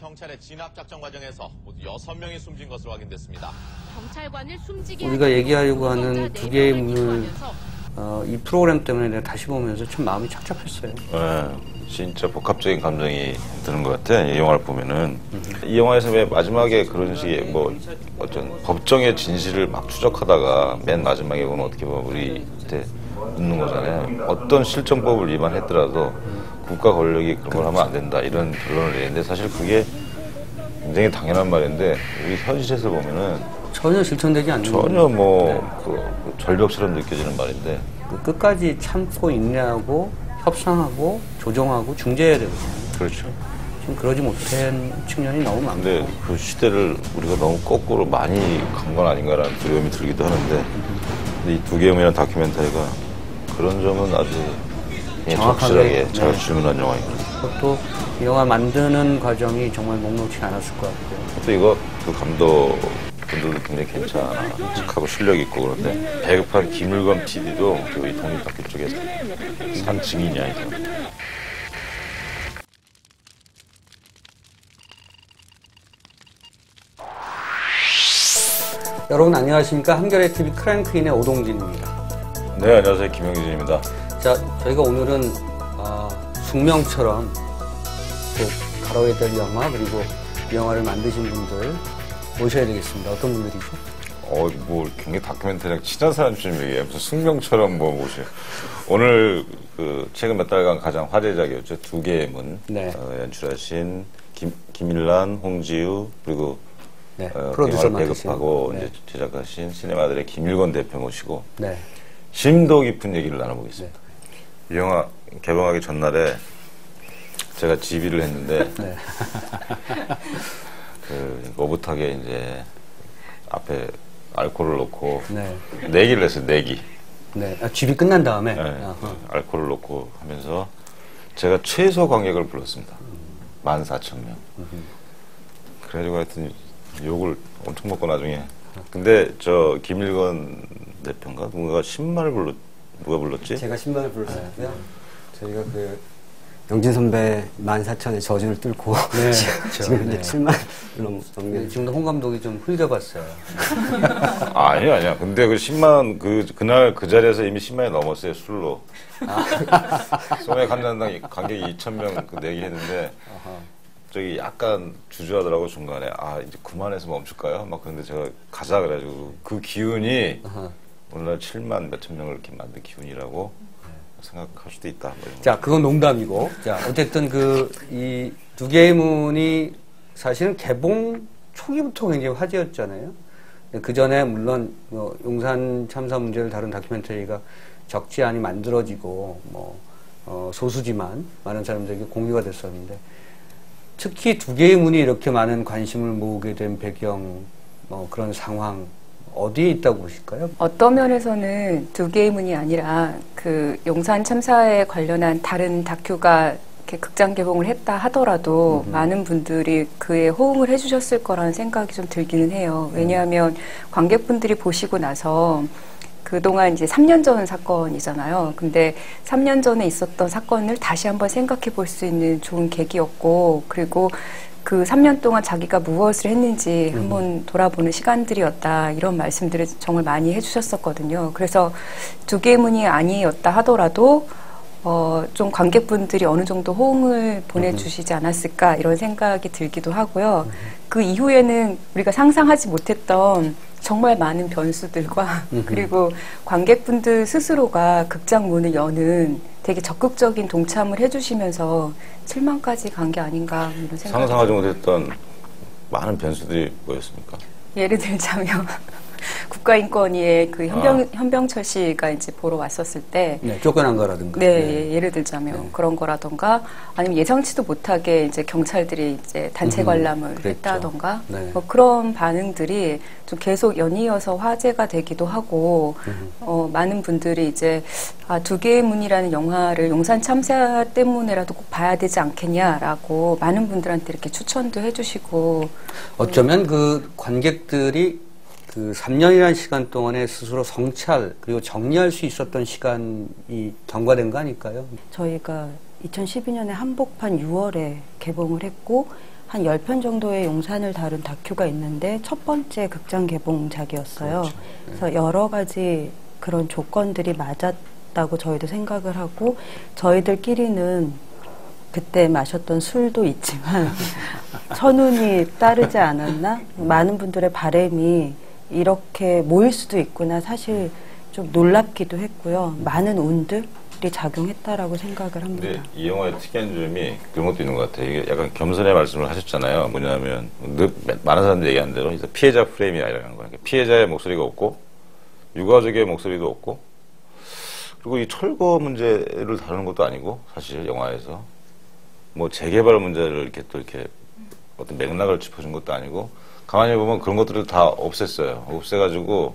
경찰의 진압 작전 과정에서 모두 6명이 숨진 것으로 확인됐습니다. 경찰관을 숨지게 우리가 얘기하려고 하는 두 개의 문을 이 프로그램 때문에 내가 다시 보면서 참 마음이 착잡했어요. 네, 진짜 복합적인 감정이 드는 것 같아. 이 영화를 보면은 이 영화에서 왜 마지막에 그런 식의 뭐 어떤 법정의 진실을 막 추적하다가 맨 마지막에 보면 어떻게 보면 우리한테 묻는 거잖아요. 어떤 실정법을 위반했더라도 국가 권력이 그런 걸 하면 안 된다 이런 결론을 내는데 사실 그게 굉장히 당연한 말인데 우리 현실에서 보면은 전혀 실천되지 않는 전혀 뭐 그 절벽처럼 느껴지는 말인데 끝까지 참고 인내하고 협상하고 조정하고 중재해야 되거든요. 그렇죠. 지금 그러지 못한 측면이 너무 많고. 근데 그 시대를 우리가 너무 거꾸로 많이 간 건 아닌가라는 두려움이 들기도 하는데 근데 이 두 개음이라는 다큐멘터리가 그런 점은 아주 적실하게 잘 질문한 영화입니다. 그것도 이 영화 만드는 과정이 정말 녹록지 않았을 것 같고요. 또 이거 그 감독분들도 굉장히 괜찮아 착하고 실력 있고 그런데 배급한 김일건 PD도 이 독립다큐 쪽에서 산 증인이야 이거. 여러분 안녕하십니까. 한겨레 TV 크랭크인의 오동진입니다. 네 안녕하세요 김영진입니다. 자 저희가 오늘은 숙명처럼 꼭 다뤄야 될 영화 그리고 이 영화를 만드신 분들 모셔야 되겠습니다. 어떤 분들이죠? 뭐 굉장히 다큐멘터리랑 친한 사람처럼 얘기해. 무슨 숙명처럼 뭐 모셔. 오늘 그 최근 몇 달간 가장 화제작이었죠. 두 개의 문. 네. 연출하신 김일란, 홍지유 그리고 네. 프로듀서 배급하고 네. 이제 제작하신 시네마들의 김일건 대표 모시고 네. 심도 깊은 얘기를 나눠보겠습니다. 네. 이 영화 개봉하기 전날에 제가 지비를 했는데 네. 그 오붓하게 이제 앞에 알코올을 넣고 네. 내기를 했어요. 내기. 네. 집이 끝난 다음에 네. 알코올을 넣고 하면서 제가 최소 관객을 불렀습니다. 14,000명. 그래가지고 하여튼 욕을 엄청 먹고 나중에. 근데 저 김일건 대표인가 누가 10만을 누가 불렀지? 제가 10만을 불렀어요. 저희가 그 영진 선배 14,000의 저주를 뚫고 네, 지금 이제 네. 7만을 넘는. 지금도 홍 감독이 좀 흘려봤어요. 아니야. 근데 그 10만 그날 그 자리에서 이미 10만이 넘었어요 술로. 소맥 한 잔당 관객이 2,000명 그 내기 했는데 저기 약간 주저하더라고 중간에 이제 그만해서 멈출까요? 막 그런데 제가 가자 그래가지고 그 기운이 오늘날 7만 몇천 명을 이렇게 만든 기운이라고 생각할 수도 있다. 뭐 자, 그건 농담이고. 자, 어쨌든 이 두 개의 문이 사실은 개봉 초기부터 굉장히 화제였잖아요. 그 전에 물론 용산 참사 문제를 다룬 다큐멘터리가 적지 않이 만들어지고 소수지만 많은 사람들에게 공유가 됐었는데 특히 두 개의 문이 이렇게 많은 관심을 모으게 된 배경 그런 상황 어디에 있다고 보실까요? 어떤 면에서는 두 개의 문이 아니라 그 용산 참사에 관련한 다른 다큐가 이렇게 극장 개봉을 했다 하더라도 많은 분들이 그에 호응을 해주셨을 거라는 생각이 좀 들기는 해요. 왜냐하면 관객분들이 보시고 나서 그동안 이제 3년 전 사건이잖아요. 근데 3년 전에 있었던 사건을 다시 한번 생각해 볼 수 있는 좋은 계기였고, 그리고 그 3년 동안 자기가 무엇을 했는지 한번 돌아보는 시간들이었다. 이런 말씀들을 정말 많이 해주셨었거든요. 그래서 두 개의 문이 아니었다 하더라도 좀 관객분들이 어느 정도 호응을 보내주시지 않았을까 이런 생각이 들기도 하고요. 그 이후에는 우리가 상상하지 못했던 정말 많은 변수들과 그리고 관객분들 스스로가 극장 문을 여는 되게 적극적인 동참을 해주시면서 7만까지 간 게 아닌가 이런 생각이 상상하지 못했던 많은 변수들이 뭐였습니까? 예를 들자면 국가인권위의 그 현병철 씨가 이제 보러 왔었을 때 네, 쫓겨난 거라든가. 네, 예를 들자면 그런 거라던가 아니면 예상치도 못하게 이제 경찰들이 이제 단체 관람을 그랬죠. 했다던가 네. 그런 반응들이 좀 계속 연이어서 화제가 되기도 하고 많은 분들이 이제 두 개의 문이라는 영화를 용산 참사 때문에라도 꼭 봐야 되지 않겠냐라고 많은 분들한테 이렇게 추천도 해주시고 어쩌면 그 관객들이 그 3년이라는 시간 동안에 스스로 성찰 그리고 정리할 수 있었던 시간이 경과된 거 아닐까요? 저희가 2012년에 한복판 6월에 개봉을 했고 한 10편 정도의 용산을 다룬 다큐가 있는데 첫 번째 극장 개봉작이었어요. 그렇죠. 그래서 여러 가지 그런 조건들이 맞았다고 저희도 생각을 하고 저희들끼리는 그때 마셨던 술도 있지만 천운이 따르지 않았나? 많은 분들의 바람이 이렇게 모일 수도 있구나. 사실 좀 놀랍기도 했고요. 많은 운들이 작용했다라고 생각을 합니다. 근데 이 영화의 특이한 점이 그런 것도 있는 것 같아요. 이게 약간 겸손의 말씀을 하셨잖아요. 뭐냐면 많은 사람들이 얘기하는 대로 이제 피해자 프레임이 아니라는 거예요. 피해자의 목소리가 없고 유가족의 목소리도 없고 그리고 이 철거 문제를 다루는 것도 아니고 사실 영화에서 뭐 재개발 문제를 이렇게 또 이렇게 어떤 맥락을 짚어준 것도 아니고 가만히 보면 그런 것들을 다 없앴어요. 없애가지고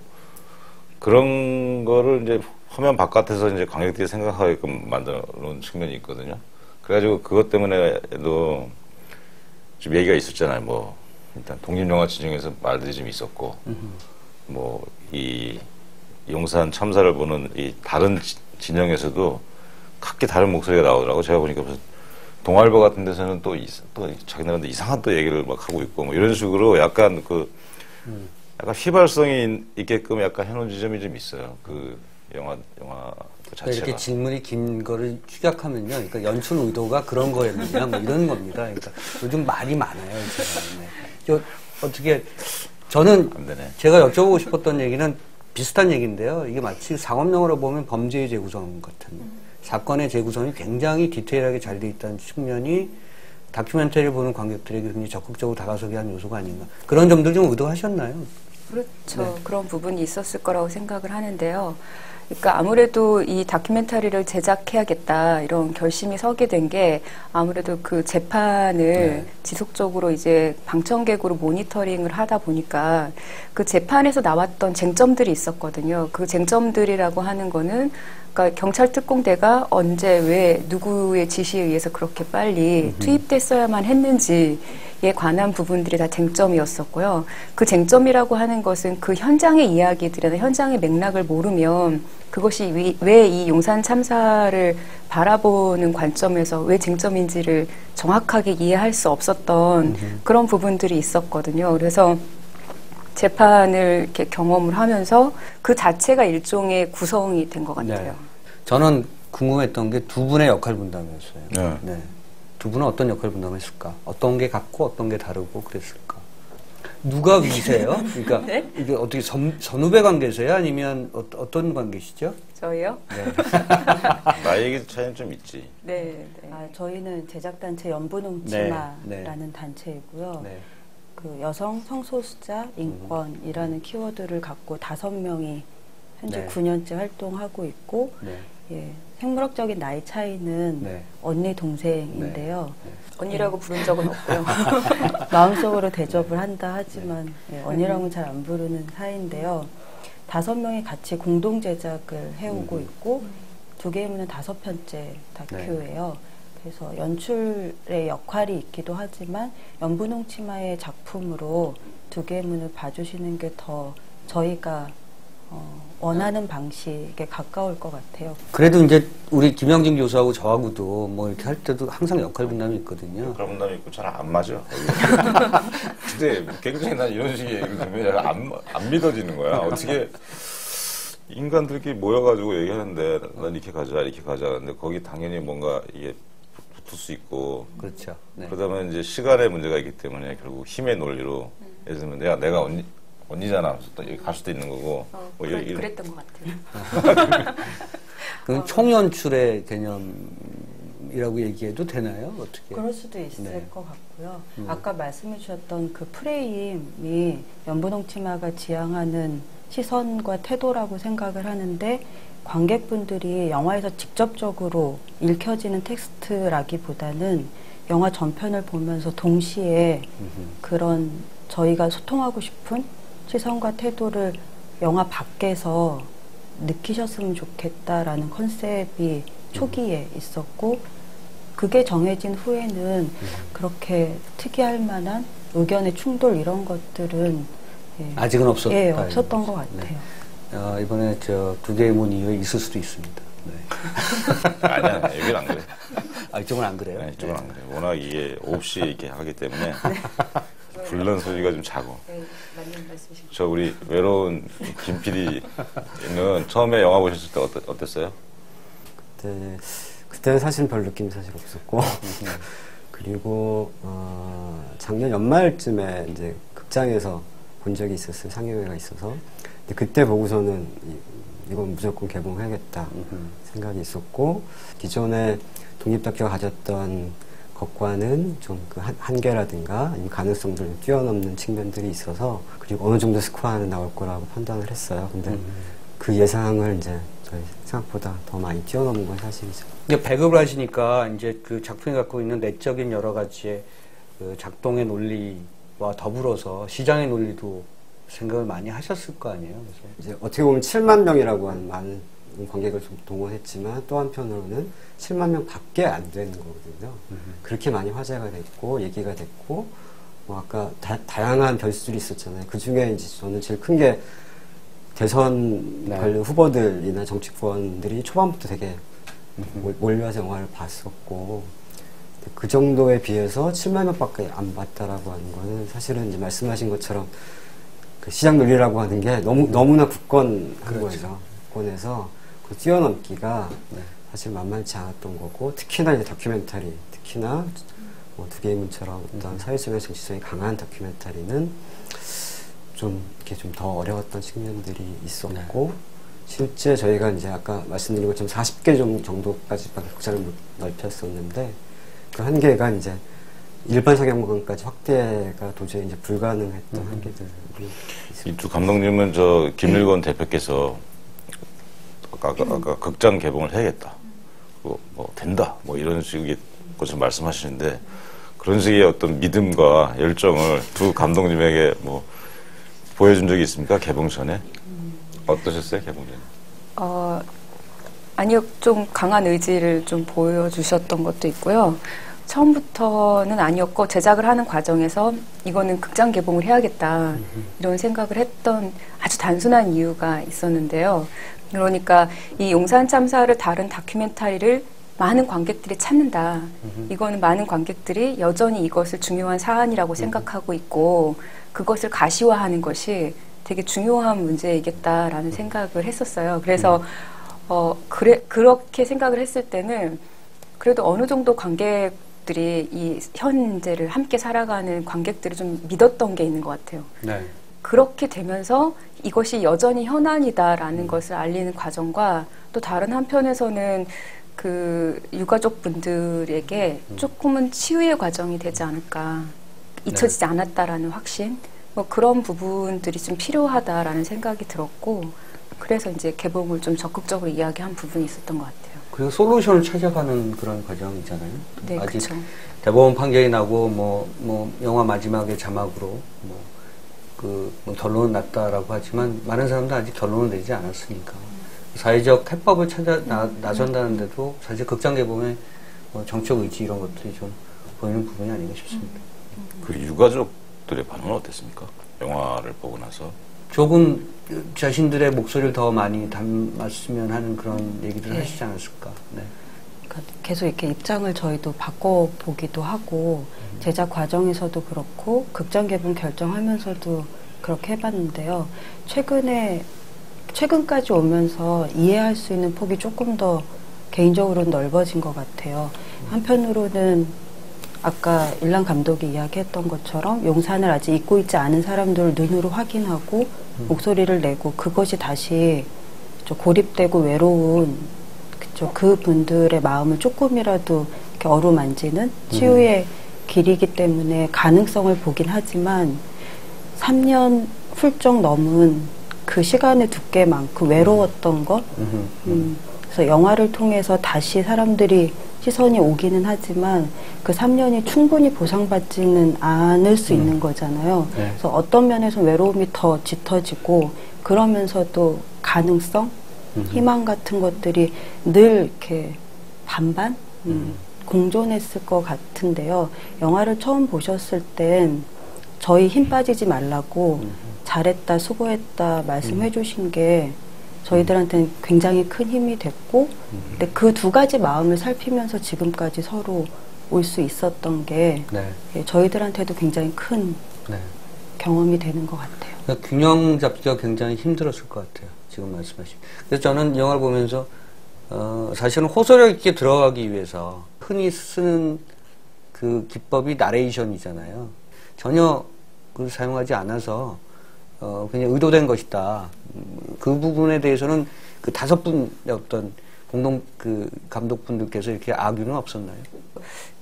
그런 거를 이제 화면 바깥에서 이제 관객들이 생각하게끔 만들어 놓은 측면이 있거든요. 그래가지고 그것 때문에도 좀 얘기가 있었잖아요. 뭐 일단 독립영화 지정에서 말들이 좀 있었고 뭐 이 용산 참사를 보는 이 다른 진영에서도 각기 다른 목소리가 나오더라고. 제가 보니까 무슨 동아일보 같은 데서는 또 자기네들한테 이상한 또 얘기를 막 하고 있고 뭐 이런 식으로 약간 약간 휘발성이 있게끔 약간 해놓은 지점이 좀 있어요. 그 영화 그 자체가. 이렇게 질문이 긴 거를 축약하면요. 그러니까 연출 의도가 그런 거였느냐, 뭐 이런 겁니다. 그러니까 요즘 말이 많아요. 네. 어떻게, 저는 안 되네. 제가 여쭤보고 싶었던 얘기는 비슷한 얘기인데요. 이게 마치 상업용어로 보면 범죄의 재구성 같은 사건의 재구성이 굉장히 디테일하게 잘 돼 있다는 측면이 다큐멘터리를 보는 관객들에게 굉장히 적극적으로 다가서게 한 요소가 아닌가. 그런 점들 좀 의도하셨나요? 그렇죠. 네. 그런 부분이 있었을 거라고 생각을 하는데요. 그러니까 아무래도 이 다큐멘터리를 제작해야겠다 이런 결심이 서게 된 게 아무래도 그 재판을 지속적으로 이제 방청객으로 모니터링을 하다 보니까 그 재판에서 나왔던 쟁점들이 있었거든요. 그 쟁점들이라고 하는 거는 그러니까 경찰 특공대가 언제 왜 누구의 지시에 의해서 그렇게 빨리 투입됐어야만 했는지에 관한 부분들이 다 쟁점이었었고요. 그 쟁점이라고 하는 것은 그 현장의 이야기들이나 현장의 맥락을 모르면 그것이 왜 이 용산 참사를 바라보는 관점에서 왜 쟁점인지를 정확하게 이해할 수 없었던 그런 부분들이 있었거든요. 그래서 재판을 이렇게 경험을 하면서 그 자체가 일종의 구성이 된 것 같아요. 네. 저는 궁금했던 게 두 분의 역할 분담이었어요. 네. 네. 두 분은 어떤 역할 분담했을까? 어떤 게 같고 어떤 게 다르고 그랬을까? 누가 위세요? 그러니까 네? 이게 어떻게 선후배 관계세요? 아니면 어떤 관계시죠? 저희요? 네. 나에게 차이는 좀 있지. 네. 네. 저희는 제작단체 연분홍치마라는 단체이고요. 네. 그 여성 성소수자 인권이라는 키워드를 갖고 5명이 현재 네. 9년째 활동하고 있고 네. 예, 생물학적인 나이 차이는 네. 언니 동생인데요. 언니라고 부른 적은 없고요. 마음속으로 대접을 한다 하지만 예, 언니랑은 잘 안 부르는 사이인데요. 5명이 같이 공동 제작을 해오고 있고 두 게임은 5편째 다큐예요. 그래서 연출의 역할이 있기도 하지만 연분홍 치마의 작품으로 두 게임을 봐주시는 게 더 저희가 원하는 방식에 가까울 것 같아요. 그래도 이제 우리 김영진 교수하고 저하고도 뭐 이렇게 할 때도 항상 역할 분담이 있거든요. 그런 분담이 있고 잘 안 맞아. 근데 굉장히 난 이런 식의 얘기를 들으면 안 믿어지는 거야. 어떻게 인간들끼리 모여가지고 얘기하는데 난 이렇게 가자. 근데 거기 당연히 뭔가 이게 붙을 수 있고. 그렇죠. 네. 그러다면 이제 시간의 문제가 있기 때문에 결국 힘의 논리로 예를 들면 내가 언니잖아. 또 여기 갈 수도 있는 거고. 뭐 그랬던 것 같아요. 그건 총연출의 개념이라고 얘기해도 되나요? 어떻게? 그럴 수도 있을 네. 것 같고요. 아까 말씀해 주셨던 그 프레임이 연분홍 치마가 지향하는 시선과 태도라고 생각을 하는데 관객분들이 영화에서 직접적으로 읽혀지는 텍스트라기보다는 영화 전편을 보면서 동시에 그런 저희가 소통하고 싶은 시선과 태도를 영화 밖에서 느끼셨으면 좋겠다라는 컨셉이 초기에 있었고 그게 정해진 후에는 그렇게 특이할 만한 의견의 충돌 이런 것들은 아직은 없었다. 예, 없었던 것 같아요. 네. 이번에 두 개의 문 이후에 있을 수도 있습니다. 네. 아니야, 여기는 안 그래. 아, 이쪽은 안 그래요? 네, 이쪽은 안 그래요. 워낙 이게 없이 이렇게 하기 때문에 불른 소리가 좀 작고. 네, 맞는 말씀이십니다. 저 우리 외로운 김 PD는 처음에 영화 보셨을 때 어땠어요? 그때는 사실 별 느낌이 사실 없었고 그리고 작년 연말쯤에 이제 극장에서 본 적이 있었어요. 상영회가 있어서. 근데 그때 보고서는 이건 무조건 개봉해야겠다 생각이 있었고, 기존에 독립다큐가 가졌던 것과는 좀 그 한계라든가 아니면 가능성들을 뛰어넘는 측면들이 있어서, 그리고 어느 정도 스코어는 나올 거라고 판단을 했어요. 근데 그 예상을 이제 저희 생각보다 더 많이 뛰어넘은 건 사실이죠. 근데 배급을 하시니까 이제 그 작품이 갖고 있는 내적인 여러 가지의 그 작동의 논리와 더불어서 시장의 논리도 생각을 많이 하셨을 거 아니에요. 그래서 이제 어떻게 보면 7만 명이라고 하는 많은 관객을 좀 동원했지만, 또 한편으로는 7만 명 밖에 안 되는 거거든요. 그렇게 많이 화제가 됐고 얘기가 됐고, 뭐 아까 다양한 변수들이 있었잖아요. 그 중에 이제 저는 제일 큰 게 대선 네. 관련 후보들이나 정치권들이 초반부터 되게 몰려와서 영화를 봤었고, 그 정도에 비해서 7만 명밖에 안 봤다라고 하는 거는 사실은 이제 말씀하신 것처럼 그 시장 논리라고 하는 게 너무나 굳건한 거죠. 굳건해서 그 뛰어넘기가 사실 만만치 않았던 거고, 특히나 이제 다큐멘터리, 특히나 뭐 두 개의 문처럼 어떤 사회성의 정치성이 강한 다큐멘터리는 좀 이렇게 좀 더 어려웠던 측면들이 있었고, 실제 저희가 이제 아까 말씀드린 것처럼 40개 정도까지 극장을 넓혔었는데, 그 한계가 이제 일반 상영관까지 확대가 도저히 이제 불가능했던 한계들이 있습니다. 이 두 감독님은 저 김일건 대표께서 아까 극장 개봉을 해야겠다, 뭐 된다, 뭐 이런 식의 것을 말씀하시는데, 그런 식의 어떤 믿음과 열정을 두 감독님에게 뭐 보여준 적이 있습니까? 개봉 전에 어떠셨어요? 개봉 전에? 아니요, 좀 강한 의지를 좀 보여주셨던 것도 있고요. 처음부터는 아니었고, 제작을 하는 과정에서 이거는 극장 개봉을 해야겠다 이런 생각을 했던 아주 단순한 이유가 있었는데요. 그러니까 이 용산 참사를 다룬 다큐멘터리를 많은 관객들이 찾는다. 이거는 많은 관객들이 여전히 이것을 중요한 사안이라고 생각하고 있고, 그것을 가시화하는 것이 되게 중요한 문제이겠다라는 생각을 했었어요. 그래서 그렇게 생각을 했을 때는 그래도 어느 정도 관객들이 이 현재를 함께 살아가는 관객들이 좀 믿었던 게 있는 것 같아요. 네. 그렇게 되면서 이것이 여전히 현안이다라는 것을 알리는 과정과, 또 다른 한편에서는 그 유가족 분들에게 조금은 치유의 과정이 되지 않을까, 잊혀지지 않았다라는 확신, 뭐 그런 부분들이 좀 필요하다라는 생각이 들었고, 그래서 이제 개봉을 좀 적극적으로 이야기한 부분이 있었던 것 같아요. 그리고 솔루션을 찾아가는 그런 과정이잖아요. 네, 아직 그쵸. 대법원 판결이 나고 뭐 영화 마지막에 자막으로 뭐 결론은 났다라고 하지만, 많은 사람도 아직 결론은 내지 않았으니까 사회적 해법을 찾아 나선다는데도 사실 극장 개봉의 뭐 정책 의지 이런 것들이 좀 보이는 부분이 아닌가 싶습니다. 그 유가족들의 반응은 어땠습니까? 영화를 보고 나서. 조금 자신들의 목소리를 더 많이 담았으면 하는 그런 얘기들을 하시지 않았을까. 네. 그러니까 계속 이렇게 입장을 저희도 바꿔보기도 하고, 제작 과정에서도 그렇고 극장 개봉 결정하면서도 그렇게 해봤는데요. 최근까지 오면서 이해할 수 있는 폭이 조금 더 개인적으로는 넓어진 것 같아요. 한편으로는 아까 일란 감독이 이야기했던 것처럼 용산을 아직 잊고 있지 않은 사람들을 눈으로 확인하고 목소리를 내고, 그것이 다시 고립되고 외로운 그 분들의 마음을 조금이라도 이렇게 어루만지는 치유의 길이기 때문에 가능성을 보긴 하지만, 3년 훌쩍 넘은 그 시간의 두께만큼 외로웠던 것, 그래서 영화를 통해서 다시 사람들이 시선이 오기는 하지만 그 3년이 충분히 보상받지는 않을 수 있는 거잖아요. 네. 그래서 어떤 면에서 외로움이 더 짙어지고, 그러면서도 가능성, 희망 같은 것들이 늘 이렇게 반반 공존했을 것 같은데요. 영화를 처음 보셨을 땐 저희 힘 빠지지 말라고 잘했다, 수고했다 말씀해 주신 게 저희들한테는 굉장히 큰 힘이 됐고, 근데 그 두 가지 마음을 살피면서 지금까지 서로 올 수 있었던 게 네. 예, 저희들한테도 굉장히 큰 네. 경험이 되는 것 같아요. 그러니까 균형 잡기가 굉장히 힘들었을 것 같아요. 지금 말씀하신. 그래서 저는 영화를 보면서 사실은 호소력 있게 들어가기 위해서 흔히 쓰는 그 기법이 나레이션이잖아요. 전혀 그걸 사용하지 않아서 그냥 의도된 것이다. 그 부분에 대해서는 그 5분의 어떤 공동 그 감독분들께서 이렇게 악유는 없었나요?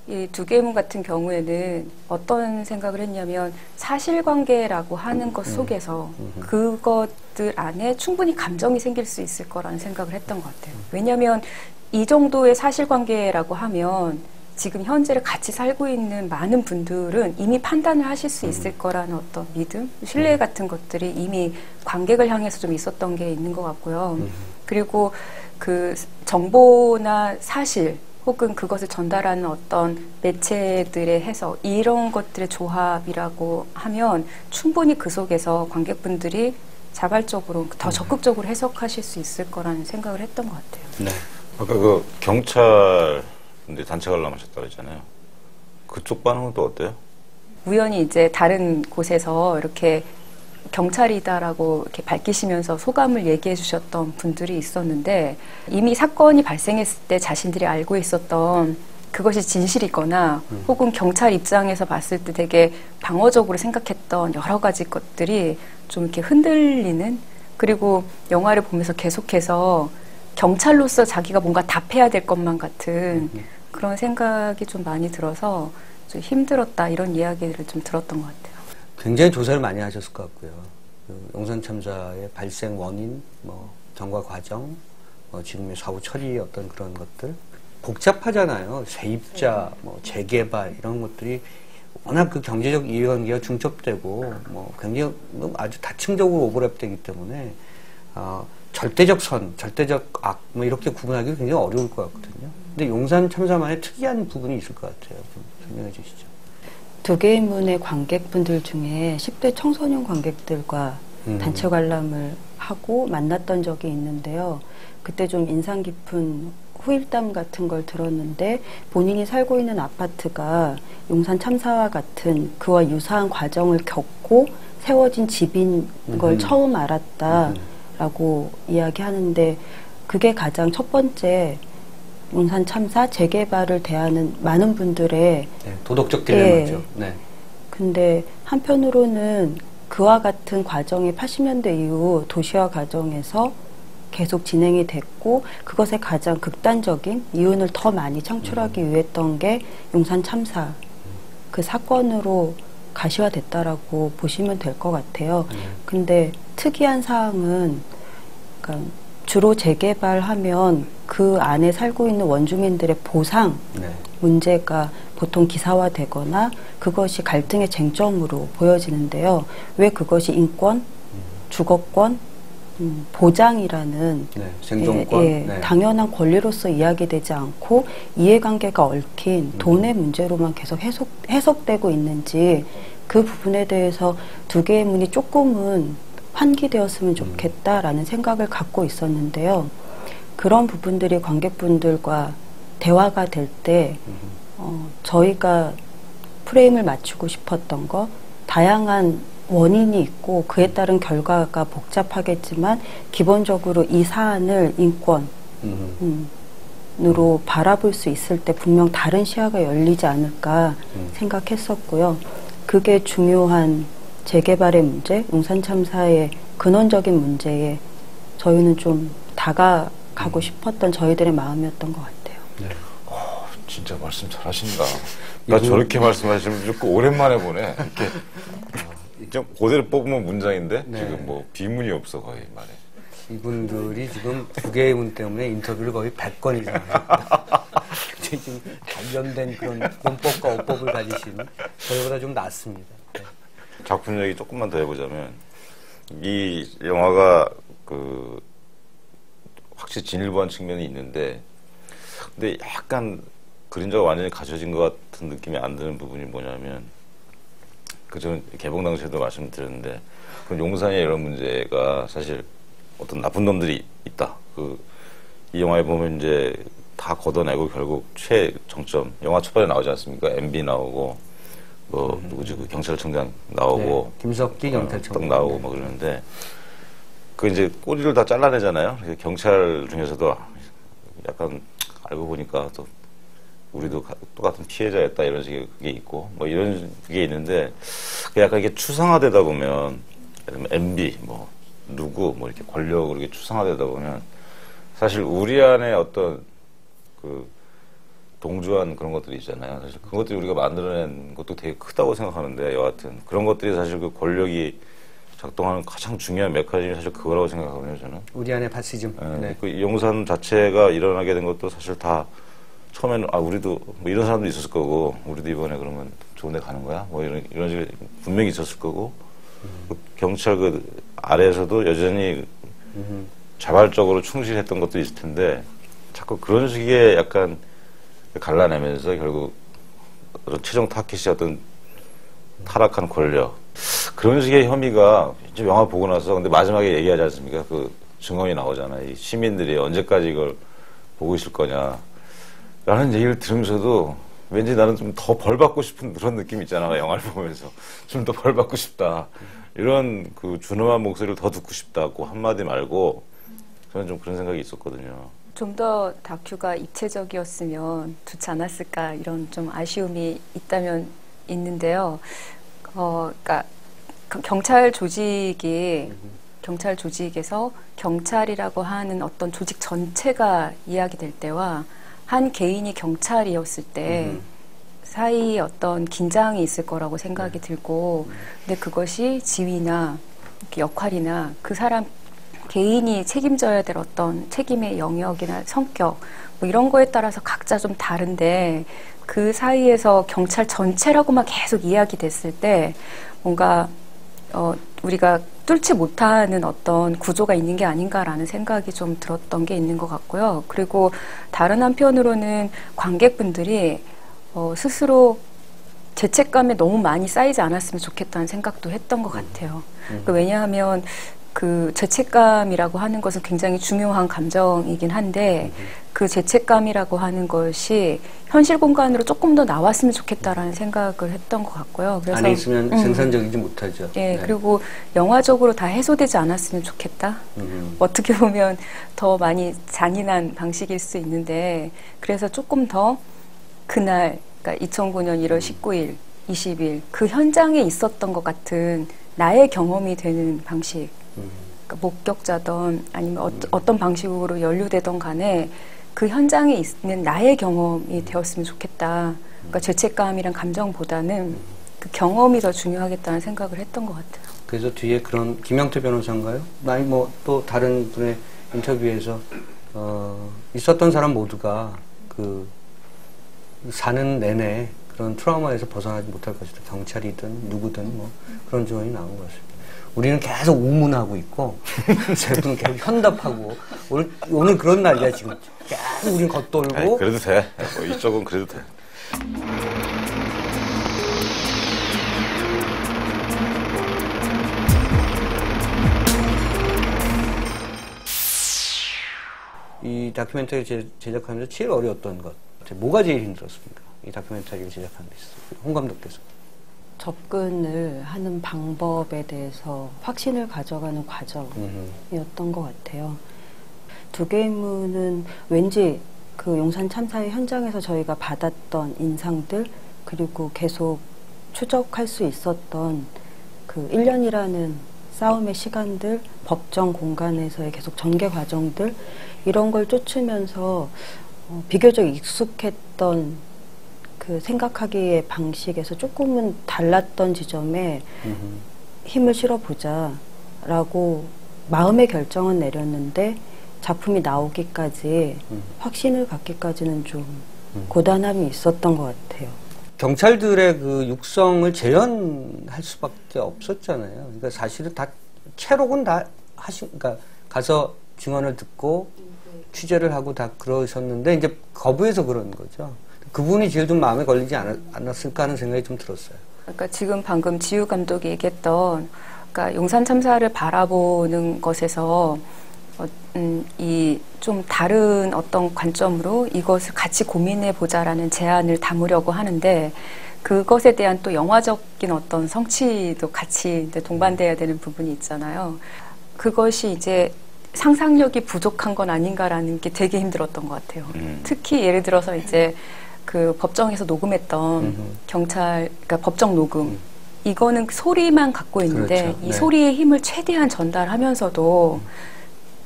이 두개문 같은 경우에는 어떤 생각을 했냐면 사실관계라고 하는 것 속에서 그것들 안에 충분히 감정이 생길 수 있을 거라는 생각을 했던 것 같아요. 왜냐하면 이 정도의 사실관계라고 하면 지금 현재를 같이 살고 있는 많은 분들은 이미 판단을 하실 수 있을 거라는 어떤 믿음, 신뢰 같은 것들이 이미 관객을 향해서 좀 있었던 게 있는 것 같고요. 그리고 그 정보나 사실 혹은 그것을 전달하는 어떤 매체들의 해석, 이런 것들의 조합이라고 하면 충분히 그 속에서 관객분들이 자발적으로 더 적극적으로 해석하실 수 있을 거라는 생각을 했던 것 같아요. 네. 아까 그 경찰 단체 관람하셨다고 했잖아요. 그쪽 반응은 또 어때요? 우연히 이제 다른 곳에서 이렇게 경찰이다라고 이렇게 밝히시면서 소감을 얘기해 주셨던 분들이 있었는데, 이미 사건이 발생했을 때 자신들이 알고 있었던 그것이 진실이거나 혹은 경찰 입장에서 봤을 때 되게 방어적으로 생각했던 여러 가지 것들이 좀 이렇게 흔들리는, 그리고 영화를 보면서 계속해서 경찰로서 자기가 뭔가 답해야 될 것만 같은 그런 생각이 좀 많이 들어서 좀 힘들었다, 이런 이야기를 좀 들었던 것 같아요. 굉장히 조사를 많이 하셨을 것 같고요. 그 용산 참사의 발생 원인, 뭐 경과 과정, 지금의 사후 처리 어떤 그런 것들 복잡하잖아요. 세입자, 뭐 재개발 이런 것들이 워낙 그 경제적 이해관계가 중첩되고 뭐 굉장히 아주 다층적으로 오버랩되기 때문에 절대적 선, 절대적 악, 뭐 이렇게 구분하기 굉장히 어려울 것 같거든요. 근데 용산 참사만의 특이한 부분이 있을 것 같아요. 좀 설명해 주시죠. 두개문의 관객분들 중에 10대 청소년 관객들과 단체 관람을 하고 만났던 적이 있는데요. 그때 좀 인상 깊은 후일담 같은 걸 들었는데, 본인이 살고 있는 아파트가 용산 참사와 같은 그와 유사한 과정을 겪고 세워진 집인 걸 처음 알았다라고 이야기하는데, 그게 가장 첫 번째 용산 참사 재개발을 대하는 많은 분들의 도덕적 딜레마죠. 네. 근데 한편으로는 그와 같은 과정이 80년대 이후 도시화 과정에서 계속 진행이 됐고, 그것의 가장 극단적인 이윤을 더 많이 창출하기 위했던 게 용산 참사 그 사건으로 가시화됐다라고 보시면 될 것 같아요. 근데 특이한 사항은, 그러니까 주로 재개발하면 그 안에 살고 있는 원주민들의 보상 문제가 보통 기사화되거나 그것이 갈등의 쟁점으로 보여지는데요. 왜 그것이 인권, 주거권, 보장이라는 생존권, 당연한 권리로서 이야기되지 않고 이해관계가 얽힌 돈의 문제로만 계속 해석되고 있는지, 그 부분에 대해서 두개문이 조금은 환기되었으면 좋겠다라는 생각을 갖고 있었는데요. 그런 부분들이 관객분들과 대화가 될 때 저희가 프레임을 맞추고 싶었던 거, 다양한 원인이 있고 그에 따른 결과가 복잡하겠지만 기본적으로 이 사안을 인권으로 바라볼 수 있을 때 분명 다른 시야가 열리지 않을까 생각했었고요. 그게 중요한 재개발의 문제, 용산 참사의 근원적인 문제에 저희는 좀 다가가고 싶었던 저희들의 마음이었던 것 같아요. 네. 진짜 말씀 잘하신다. 나 저렇게 말씀하시면 조금 오랜만에 보네. 이렇게 좀 그대로 뽑으면 문장인데 지금 뭐 비문이 없어 거의 말에. 이분들이 지금 두개의 문 때문에 인터뷰를 거의 100건 이상 지금 단련된 그런 문법과 어법을 가지신 저희보다 좀 낫습니다. 네. 작품 얘기 조금만 더 해보자면, 이 영화가 그 확실히 진일보한 측면이 있는데, 근데 약간 그림자가 완전히 갖춰진 것 같은 느낌이 안 드는 부분이 뭐냐면, 그 저는 개봉 당시에도 말씀드렸는데, 그 용산의 이런 문제가 사실 어떤 나쁜 놈들이 있다. 이 영화에 보면 이제 다 걷어내고 결국 최정점, 영화 초반에 나오지 않습니까? MB 나오고 뭐 누구지 그 경찰청장 나오고 네, 김석기 경찰청장 딱 나오고 뭐 그러는데 그 이제 꼬리를 다 잘라내잖아요. 경찰 중에서도 약간 알고 보니까 또 우리도 똑같은 피해자였다 이런 식의 그게 있고 뭐 이런 게 있는데 그 약간 이게 추상화되다 보면 예를 들면 MB 뭐 누구 뭐 이렇게 권력으로 이렇게 추상화되다 보면 사실 우리 안에 어떤 그 동조한 그런 것들이 있잖아요. 사실 그것들이 우리가 만들어낸 것도 되게 크다고 생각하는데 여하튼 그런 것들이 사실 그 권력이 작동하는 가장 중요한 메커니즘이 사실 그거라고 생각하거든요. 저는 우리 안에 파시즘. 네. 그 용산 자체가 일어나게 된 것도 사실 다 처음에는 우리도 뭐 이런 사람도 있었을 거고 우리도 이번에 그러면 좋은 데 가는 거야? 뭐 이런 식의 분명히 있었을 거고 그 경찰 그 아래에서도 여전히 자발적으로 충실했던 것도 있을 텐데 자꾸 그런 식의 약간 갈라내면서 결국 최종 타깃이 어떤 타락한 권력 그런 식의 혐의가 이제 영화 보고 나서 근데 마지막에 얘기하지 않습니까? 그 증언이 나오잖아요. 이 시민들이 언제까지 이걸 보고 있을 거냐 라는 얘기를 들으면서도 왠지 나는 좀 더 벌 받고 싶은 그런 느낌 있잖아. 영화를 보면서 좀 더 벌 받고 싶다 이런 그 준엄한 목소리를 더 듣고 싶다고 한마디 말고 저는 좀 그런 생각이 있었거든요. 좀 더 다큐가 입체적이었으면 좋지 않았을까 이런 좀 아쉬움이 있다면 있는데요. 그러니까 경찰 조직에서 경찰이라고 하는 어떤 조직 전체가 이야기될 때와 한 개인이 경찰이었을 때 사이에 어떤 긴장이 있을 거라고 생각이 들고, 근데 그것이 지위나 역할이나 그 사람 개인이 책임져야 될 어떤 책임의 영역이나 성격 뭐 이런 거에 따라서 각자 좀 다른데 그 사이에서 경찰 전체라고만 계속 이야기됐을 때 뭔가 우리가 뚫지 못하는 어떤 구조가 있는 게 아닌가라는 생각이 좀 들었던 게 있는 것 같고요. 그리고 다른 한편으로는 관객분들이 스스로 죄책감에 너무 많이 쌓이지 않았으면 좋겠다는 생각도 했던 것 같아요. 왜냐하면 그 죄책감이라고 하는 것은 굉장히 중요한 감정이긴 한데 그 죄책감이라고 하는 것이 현실 공간으로 조금 더 나왔으면 좋겠다라는 생각을 했던 것 같고요. 그래서 안에 있으면 생산적이지 못하죠. 예, 네. 그리고 영화적으로 다 해소되지 않았으면 좋겠다. 어떻게 보면 더 많이 잔인한 방식일 수 있는데 그래서 조금 더 그날 그러니까 2009년 1월 19일, 20일 그 현장에 있었던 것 같은 나의 경험이 되는 방식 그러니까 목격자든 아니면 어떤 방식으로 연루되던 간에 그 현장에 있는 나의 경험이 되었으면 좋겠다. 그러니까 죄책감이란 감정보다는 그 경험이 더 중요하겠다는 생각을 했던 것 같아요. 그래서 뒤에 그런 김영태 변호사인가요? 아니 뭐 또 다른 분의 인터뷰에서 있었던 사람 모두가 그 사는 내내 그런 트라우마에서 벗어나지 못할 것이다. 경찰이든 누구든 뭐 그런 조언이 나온 것 같습니다. 우리는 계속 우문하고 있고 세 분은 계속 현답하고 오늘 그런 날이야 지금. 계속 우리는 겉돌고. 에이, 그래도 돼. 뭐 이쪽은 그래도 돼. 이 다큐멘터리 제작하면서 제일 어려웠던 것, 뭐가 제일 힘들었습니까? 이 다큐멘터리를 제작하는 데 있어서 홍 감독께서. 접근을 하는 방법에 대해서 확신을 가져가는 과정이었던 것 같아요. 두 개의 문은 왠지 그 용산 참사의 현장에서 저희가 받았던 인상들 그리고 계속 추적할 수 있었던 그 1년이라는 싸움의 시간들, 법정 공간에서의 계속 전개 과정들 이런 걸 쫓으면서 비교적 익숙했던 그 생각하기의 방식에서 조금은 달랐던 지점에 힘을 실어보자 라고 마음의 결정은 내렸는데 작품이 나오기까지 확신을 갖기까지는 좀 고단함이 있었던 것 같아요. 경찰들의 그 육성을 재현할 수밖에 없었잖아요. 그러니까 사실은 다 채록은 다 그러니까 가서 증언을 듣고 취재를 하고 다 그러셨는데 이제 거부해서 그런 거죠. 그분이 제일 좀 마음에 걸리지 않았을까 하는 생각이 좀 들었어요. 그러니까 지금 방금 지우 감독이 얘기했던 그러니까 용산 참사를 바라보는 것에서 이 좀 다른 어떤 관점으로 이것을 같이 고민해 보자라는 제안을 담으려고 하는데 그것에 대한 또 영화적인 어떤 성취도 같이 이제 동반돼야 되는 부분이 있잖아요. 그것이 이제 상상력이 부족한 건 아닌가라는 게 되게 힘들었던 것 같아요. 특히 예를 들어서 이제 그 법정에서 녹음했던 그러니까 법정 녹음. 이거는 소리만 갖고 있는데 그렇죠. 이 네. 소리의 힘을 최대한 전달하면서도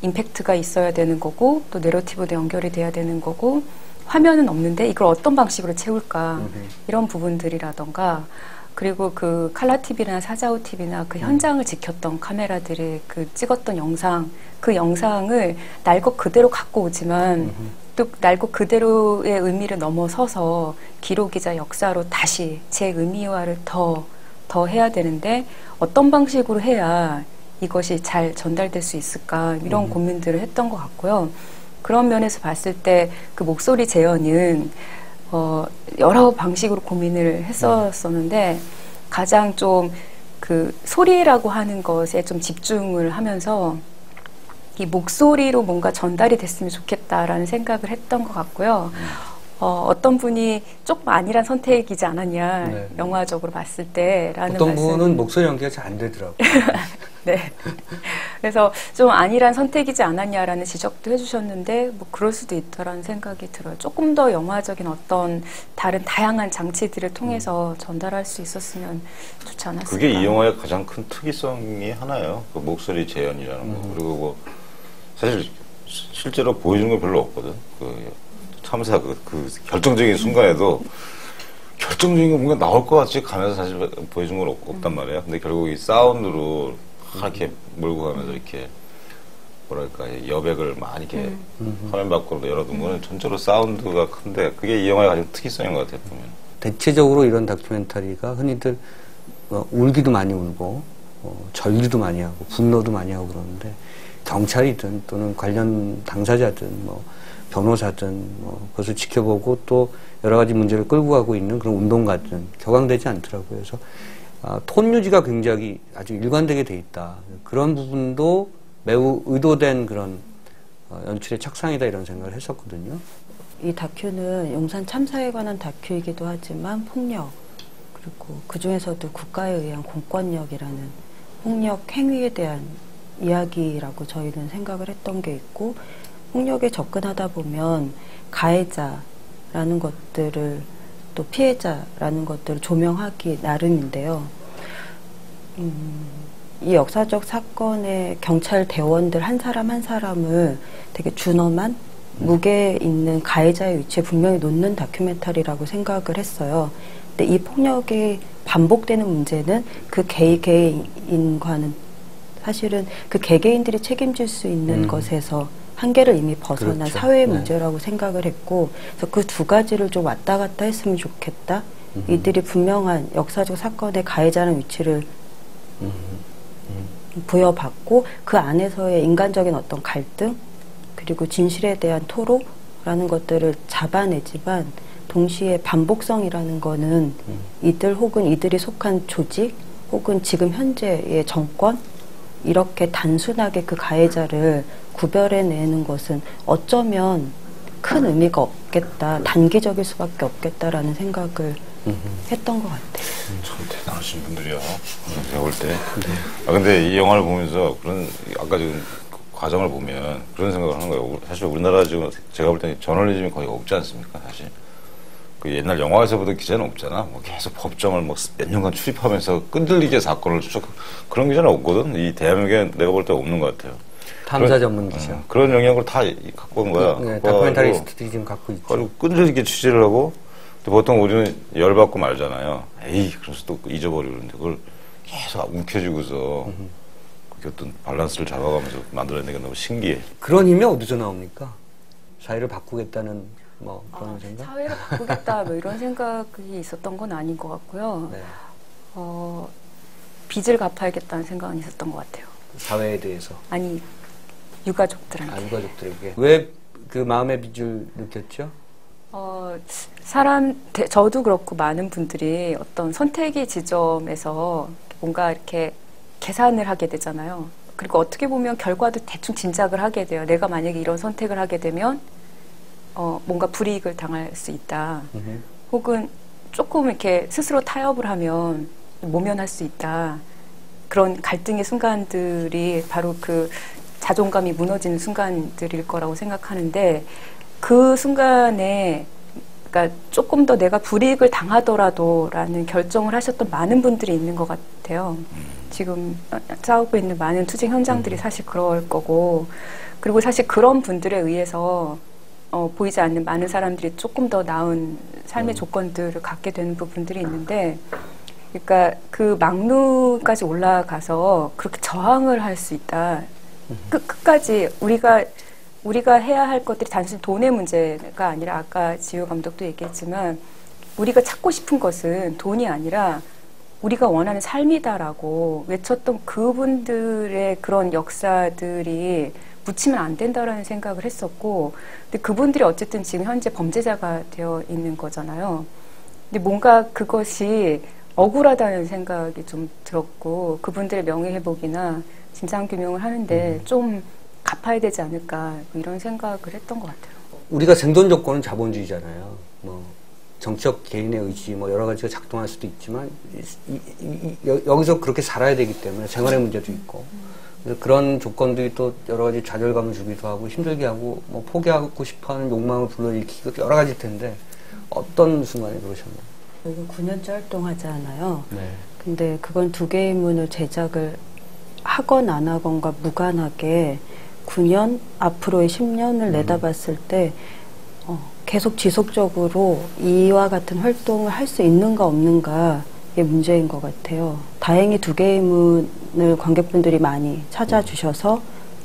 임팩트가 있어야 되는 거고 또 내러티브도 연결이 돼야 되는 거고 화면은 없는데 이걸 어떤 방식으로 채울까 이런 부분들이라던가 그리고 그 칼라 TV나 사자우 TV나 그 현장을 지켰던 카메라들이 그 찍었던 영상 그 영상을 날 것 그대로 갖고 오지만 또 날 것 그대로의 의미를 넘어서서 기록이자 역사로 다시 제 의미화를 더 해야 되는데 어떤 방식으로 해야 이것이 잘 전달될 수 있을까 이런 고민들을 했던 것 같고요. 그런 면에서 봤을 때 그 목소리 재현은 여러 방식으로 고민을 했었었는데 가장 좀 그 소리라고 하는 것에 좀 집중을 하면서 이 목소리로 뭔가 전달이 됐으면 좋겠다라는 생각을 했던 것 같고요. 어떤 분이 조금 아니란 선택이지 않았냐 네. 영화적으로 봤을 때라는 어떤 말씀. 분은 목소리 연기가 잘 안 되더라고요. 네. 그래서 좀 아니란 선택이지 않았냐라는 지적도 해주셨는데 뭐 그럴 수도 있다라는 생각이 들어요. 조금 더 영화적인 어떤 다른 다양한 장치들을 통해서 전달할 수 있었으면 좋지 않았을까. 그게 이 영화의 가장 큰 특이성이 하나예요. 그 목소리 재현이라는 거. 그리고 뭐 사실 실제로 보여주는 거 별로 없거든. 그 참사 그 결정적인 순간에도 결정적인 거 뭔가 나올 것 같이 가면서 사실 보여준 건 없단 말이에요. 근데 결국 이 사운드로 이렇게 몰고 가면서 이렇게 뭐랄까 여백을 많이 이렇게 화면 밖으로 열어둔 거는 전체로 사운드가 큰데 그게 이 영화의 가장 특이성인 것 같아요. 보면. 대체적으로 이런 다큐멘터리가 흔히들 울기도 많이 울고 절규도 많이 하고 분노도 많이 하고 그러는데 경찰이든 또는 관련 당사자든 뭐 변호사든 뭐 그것을 지켜보고 또 여러 가지 문제를 끌고 가고 있는 그런 운동가든 격앙되지 않더라고요. 그래서 톤 유지가 굉장히 아주 일관되게 돼 있다. 그런 부분도 매우 의도된 그런 연출의 착상이다 이런 생각을 했었거든요. 이 다큐는 용산 참사에 관한 다큐이기도 하지만 폭력 그리고 그 중에서도 국가에 의한 공권력이라는 폭력 행위에 대한 이야기라고 저희는 생각을 했던 게 있고 폭력에 접근하다 보면 가해자라는 것들을 또 피해자라는 것들을 조명하기 나름인데요. 이 역사적 사건의 경찰 대원들 한 사람 한 사람을 되게 준엄한 무게 있는 가해자의 위치에 분명히 놓는 다큐멘터리라고 생각을 했어요. 근데 이 폭력이 반복되는 문제는 그 개개인과는 사실은 그 개개인들이 책임질 수 있는 것에서 한계를 이미 벗어난 그렇죠. 사회의 네. 문제라고 생각을 했고 그래서 그 두 가지를 좀 왔다 갔다 했으면 좋겠다. 이들이 분명한 역사적 사건의 가해자라는 위치를 부여받고 그 안에서의 인간적인 어떤 갈등 그리고 진실에 대한 토로라는 것들을 잡아내지만 동시에 반복성이라는 거는 이들 혹은 이들이 속한 조직 혹은 지금 현재의 정권 이렇게 단순하게 그 가해자를 구별해내는 것은 어쩌면 큰 의미가 없겠다, 단기적일 수밖에 없겠다라는 생각을 했던 것 같아요. 참 대단하신 분들이야. 제가 볼 때. 근데 이 영화를 보면서 그런 아까 지금 그 과정을 보면 그런 생각을 하는 거예요. 사실 우리나라 지금 제가 볼 때는 저널리즘이 거의 없지 않습니까, 사실. 그 옛날 영화에서 보던 기자는 없잖아. 뭐 계속 법정을 뭐 몇 년간 출입하면서 끈질기게 사건을 추적 그런 기자는 없거든. 이 대한민국에 내가 볼 때 없는 것 같아요. 탐사 전문 기자. 그런 영역을 다 갖고 온 거야. 네, 다큐멘터리스트들이 지금 갖고 있죠. 그리고 끈질기게 취재를 하고 또 보통 우리는 열받고 말잖아요. 에이, 그래서 또 잊어버리는데 그걸 계속 움켜쥐고서 그게 어떤 밸런스를 잡아가면서 만들어내는 게 너무 신기해. 그런 힘이 어디서 나옵니까? 사회를 바꾸겠다는 뭐 그런 생각? 사회를 바꾸겠다 뭐 이런 생각이 있었던 건 아닌 것 같고요. 네. 빚을 갚아야겠다는 생각은 있었던 것 같아요. 사회에 대해서. 아니 유가족들한테. 유가족들에게. 왜 그 마음의 빚을 느꼈죠? 저도 그렇고 많은 분들이 어떤 선택의 지점에서 뭔가 이렇게 계산을 하게 되잖아요. 그리고 어떻게 보면 결과도 대충 짐작을 하게 돼요. 내가 만약에 이런 선택을 하게 되면 뭔가 불이익을 당할 수 있다. 혹은 조금 이렇게 스스로 타협을 하면 모면할 수 있다. 그런 갈등의 순간들이 바로 그 자존감이 무너지는 순간들일 거라고 생각하는데 그 순간에 그러니까 조금 더 내가 불이익을 당하더라도라는 결정을 하셨던 많은 분들이 있는 것 같아요. 지금 싸우고 있는 많은 투쟁 현장들이 사실 그럴 거고 그리고 사실 그런 분들에 의해서 보이지 않는 많은 사람들이 조금 더 나은 삶의 조건들을 갖게 되는 부분들이 있는데 그러니까 그 막루까지 올라가서 그렇게 저항을 할 수 있다. 끝까지 우리가 해야 할 것들이 단순히 돈의 문제가 아니라 아까 지효 감독도 얘기했지만 우리가 찾고 싶은 것은 돈이 아니라 우리가 원하는 삶이다라고 외쳤던 그분들의 그런 역사들이 묻히면 안 된다라는 생각을 했었고 근데 그분들이 어쨌든 지금 현재 범죄자가 되어 있는 거잖아요. 근데 뭔가 그것이 억울하다는 생각이 좀 들었고 그분들의 명예회복이나 진상규명을 하는데 좀 갚아야 되지 않을까 뭐 이런 생각을 했던 것 같아요. 우리가 생존 조건은 자본주의잖아요. 뭐 정치적 개인의 의지 뭐 여러 가지가 작동할 수도 있지만 여기서 그렇게 살아야 되기 때문에 생활의 문제도 있고 그런 조건들이 또 여러 가지 좌절감을 주기도 하고 힘들게 하고 뭐 포기하고 싶어하는 욕망을 불러일으키고 여러 가지일 텐데 어떤 순간에 그러셨나요? 저희가 9년째 활동하잖아요. 네. 근데 그건 두 개의 문을 제작을 하건 안 하건과 무관하게 9년, 앞으로의 10년을 내다봤을 때 계속 지속적으로 이와 같은 활동을 할 수 있는가 없는가의 문제인 것 같아요. 다행히 두 개의 문을 관객분들이 많이 찾아주셔서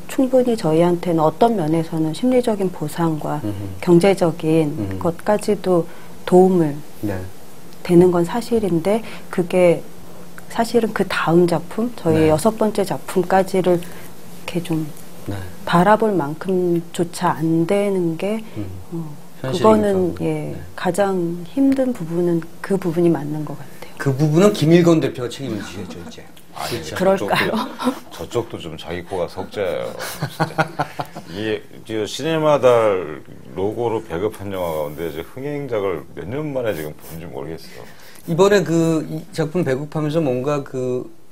충분히 저희한테는 어떤 면에서는 심리적인 보상과 경제적인 것까지도 도움을 네. 되는 건 사실인데 그게 사실은 그 다음 작품, 저희의 6번째 작품까지를 이렇게 좀 바라볼 만큼조차 안 되는 게 그거는 가장 힘든 부분은 그 부분이 맞는 것 같아요. 그 부분은 김일건 대표가 책임을 지셔야죠 이제. 그렇죠. 그럴까요? 저쪽도 좀 자기 코가 석자예요. 진짜. 이게 시네마달 로고로 배급한 영화 가운데 이제 흥행작을 몇 년 만에 지금 본지 모르겠어. 이번에 이 작품 배급하면서 뭔가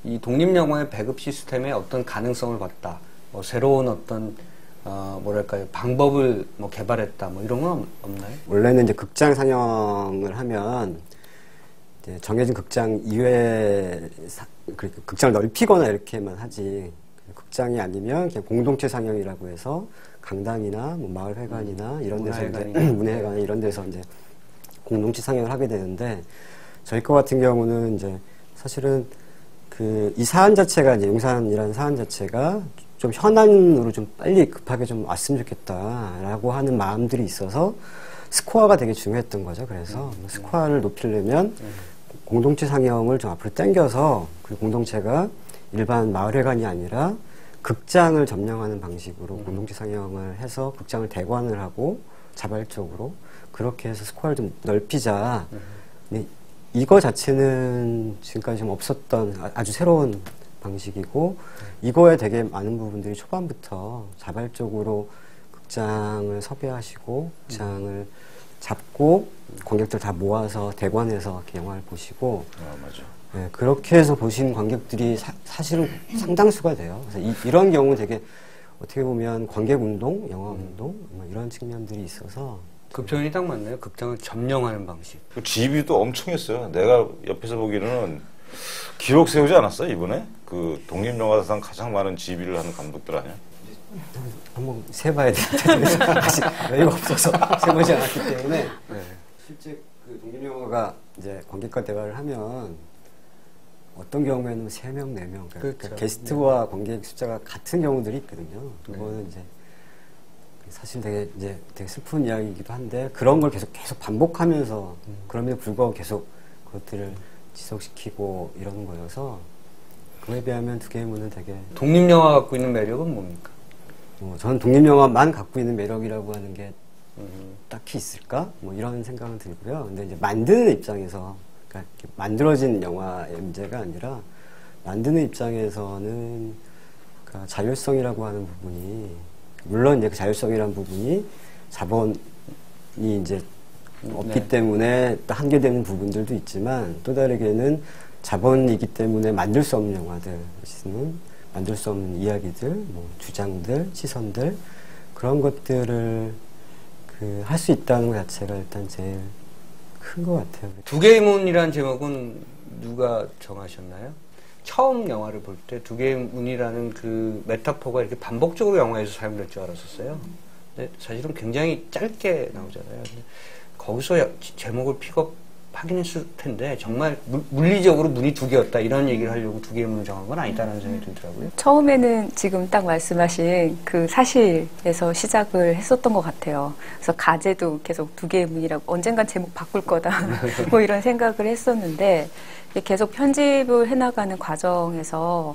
이 독립영화의 배급 시스템에 어떤 가능성을 봤다. 뭐 새로운 어떤 뭐랄까요 방법을 뭐 개발했다. 뭐 이런 건 없나요? 원래는 이제 극장 상영을 하면 이제 정해진 극장 이외에 그러니까 극장을 넓히거나 이렇게만 하지. 극장이 아니면 그냥 공동체 상영이라고 해서 강당이나 뭐 마을회관이나 이런 데서 문화회관 이런 데서 이제 공동체 상영을 하게 되는데 저희 거 같은 경우는 이제 사실은 이 사안 자체가 이제 용산이라는 사안 자체가 좀 현안으로 좀 빨리 급하게 좀 왔으면 좋겠다라고 하는 마음들이 있어서 스코어가 되게 중요했던 거죠. 그래서 스코어를 높이려면 공동체 상영을 좀 앞으로 당겨서 그 공동체가 일반 마을회관이 아니라 극장을 점령하는 방식으로 공동체 상영을 해서 극장을 대관을 하고 자발적으로 그렇게 해서 스코어를 좀 넓히자. 근데 이거 자체는 지금까지 좀 없었던 아주 새로운 방식이고 이거에 되게 많은 부분들이 초반부터 자발적으로 극장을 섭외하시고 극장을 잡고 관객들 다 모아서 대관해서 이렇게 영화를 보시고 맞아. 네, 그렇게 해서 보신 관객들이 사실은 상당수가 돼요. 그래서 이런 경우는 되게 어떻게 보면 관객운동, 영화운동 뭐 이런 측면들이 있어서 그 표현이 딱 맞네요. 극장을 점령하는 방식. 그 지휘도 엄청 했어요. 내가 옆에서 보기로는 기록 세우지 않았어 이번에? 그 독립영화상 가장 많은 지휘를 하는 감독들 아니야? 한번 세봐야 되는데 아직 여유가 없어서 세보지 않았기 때문에 실제 그 독립영화가 이제 관객과 대화를 하면 어떤 경우에는 3명, 4명 그러니까 게스트와 관객 숫자가 같은 경우들이 있거든요. 그거는 이제 사실 되게 슬픈 이야기이기도 한데 그런 걸 계속 반복하면서 그럼에도 불구하고 계속 그것들을 지속시키고 이러는 거여서 그거에 비하면 두 개의 문은 되게 독립영화가 갖고 있는 매력은 뭡니까? 저는 독립영화만 갖고 있는 매력이라고 하는 게 딱히 있을까? 뭐 이런 생각은 들고요. 근데 이제 만드는 입장에서 그러니까 만들어진 영화의 문제가 아니라 만드는 입장에서는 그러니까 자율성이라고 하는 부분이 물론 이제 그 자율성이라는 부분이 자본이 이제 없기 네. 때문에 또 한계되는 부분들도 있지만 또 다르게는 자본이기 때문에 만들 수 없는 영화들, 만들 수 없는 이야기들, 뭐 주장들, 시선들 그런 것들을 할 수 있다는 것 자체가 일단 제일 큰 것 같아요. 두 개의 문이라는 제목은 누가 정하셨나요? 처음 영화를 볼 때 두 개의 문이라는 그 메타포가 이렇게 반복적으로 영화에서 사용될 줄 알았었어요. 근데 사실은 굉장히 짧게 나오잖아요. 근데 거기서 제목을 픽업하긴 했을 텐데 정말 물리적으로 문이 두 개였다 이런 얘기를 하려고 두 개의 문을 정한 건 아니다라는 생각이 들더라고요. 처음에는 지금 딱 말씀하신 그 사실에서 시작을 했었던 것 같아요. 그래서 가제도 계속 두 개의 문이라고 언젠간 제목 바꿀 거다 뭐 이런 생각을 했었는데 계속 편집을 해나가는 과정에서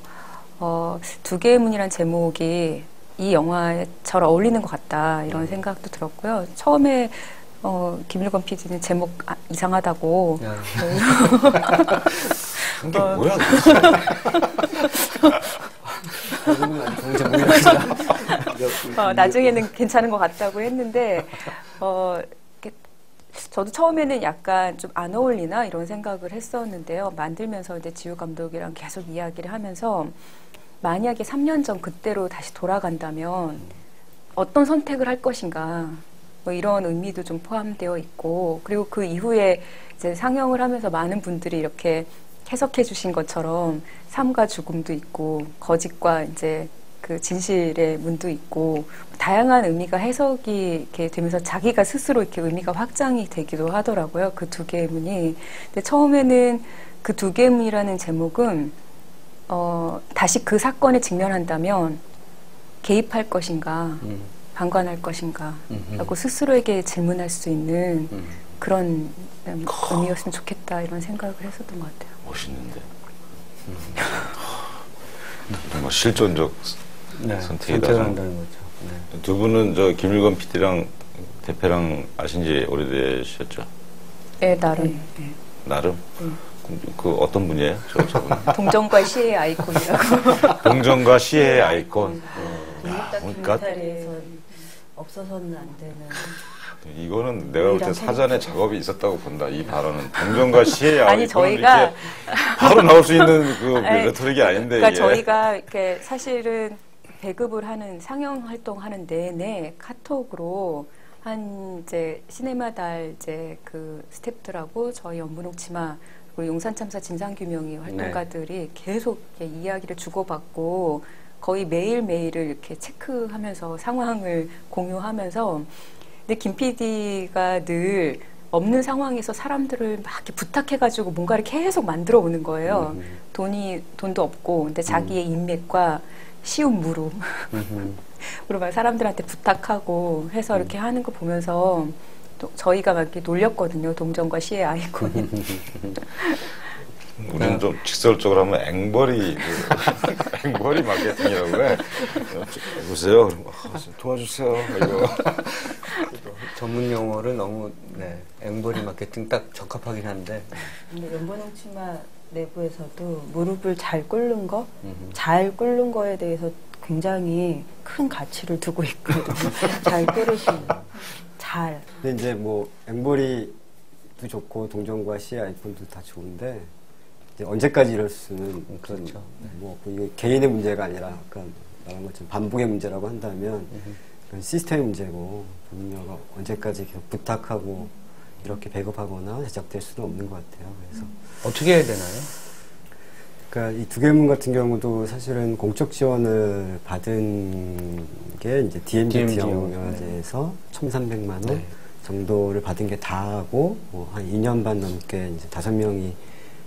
두 개의 문이라는 제목이 이 영화에 잘 어울리는 것 같다 이런 생각도 들었고요. 처음에 김일건 PD는 제목 이상하다고 이게 뭐야? 나중에는 괜찮은 것 같다고 했는데 저도 처음에는 약간 좀 안 어울리나 이런 생각을 했었는데요. 만들면서 이제 지우 감독이랑 계속 이야기를 하면서 만약에 3년 전 그때로 다시 돌아간다면 어떤 선택을 할 것인가 뭐 이런 의미도 좀 포함되어 있고 그리고 그 이후에 이제 상영을 하면서 많은 분들이 이렇게 해석해 주신 것처럼 삶과 죽음도 있고 거짓과 이제 그 진실의 문도 있고 다양한 의미가 해석이 이렇게 되면서 자기가 스스로 이렇게 의미가 확장이 되기도 하더라고요. 그 두 개의 문이. 근데 처음에는 그 두 개의 문이라는 제목은 다시 그 사건에 직면한다면 개입할 것인가, 방관할 것인가, 라고 스스로에게 질문할 수 있는 그런 의미였으면 좋겠다 이런 생각을 했었던 것 같아요. 멋있는데. 정말 실존적 선택이다. 선택을 한다는 거죠. 네. 두 분은 저 김일건 PD랑 대표랑 아신 지 오래되셨죠? 네, 나름. 네. 나름? 그 어떤 분이에요? 저분? 동정과 시의 아이콘이라고. 동정과 시의 아이콘. 다큐멘터리에서 없어서는 안 되는. 이거는 내가 볼 때 사전에 작업이 있었다고 본다. 이 발언은 동정과 시의 아이콘. 아니 저희가 바로 나올 수 있는 그 레토릭이 아닌데. 그러니까 이게. 저희가 이렇게 사실은 배급을 하는 상영 활동하는 내내 카톡으로 한 이제 시네마달 이제 그 스태프들하고 저희 연분홍 치마 그리고 용산참사 진상규명위 활동가들이 계속 이렇게 이야기를 주고받고 거의 매일매일을 이렇게 체크하면서 상황을 공유하면서 근데 김 PD가 늘 없는 상황에서 사람들을 막 이렇게 부탁해가지고 뭔가를 계속 만들어 오는 거예요. 돈도 없고 근데 자기의 인맥과 쉬운 무로 그리고 막 사람들한테 부탁하고 해서 이렇게 하는 거 보면서 또 저희가 막 이렇게 놀렸거든요. 동정과 시의 아이콘이. 우리는 좀 직설적으로 하면 앵벌이 앵벌이 마케팅이라고 해. 보세요. 도와주세요. 이거. 전문 용어를 너무 앵벌이 마케팅 딱 적합하긴 한데. 근데 연분홍 치마 내부에서도 무릎을 잘 꿇는 거, 잘 꿇는 거에 대해서 굉장히 큰 가치를 두고 있거든요. 잘 꿇으시는 잘. 근데 이제 뭐 앵벌이도 좋고 동정과 시의 아이콘도 다 좋은데 이제 언제까지 이럴 수는 그렇죠. 뭐 이게 개인의 문제가 아니라 아까 말한 것처럼 반복의 문제라고 한다면 그건 시스템의 문제고 분명히 언제까지 계속 부탁하고 이렇게 배급하거나 제작될 수는 없는 것 같아요. 그래서 어떻게 해야 되나요? 그러니까 이 두 개문 같은 경우도 사실은 공적 지원을 받은 게 이제 DMZ 영화제에서 1,300만 원 정도를 받은 게 다하고 뭐 한 2년 반 넘게 이제 5명이